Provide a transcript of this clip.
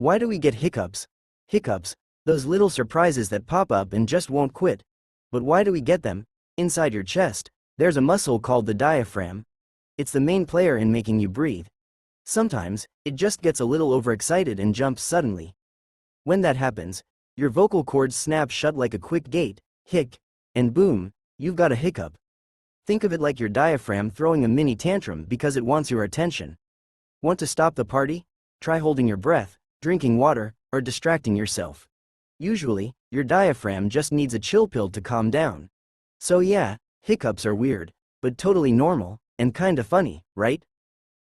Why do we get hiccups? Hiccups, those little surprises that pop up and just won't quit. But why do we get them? Inside your chest, there's a muscle called the diaphragm. It's the main player in making you breathe. Sometimes, it just gets a little overexcited and jumps suddenly. When that happens, your vocal cords snap shut like a quick gate, hic, and boom, you've got a hiccup. Think of it like your diaphragm throwing a mini tantrum because it wants your attention. Want to stop the party? Try holding your breath, drinking water, or distracting yourself. Usually, your diaphragm just needs a chill pill to calm down. So yeah, hiccups are weird, but totally normal, and kinda funny, right?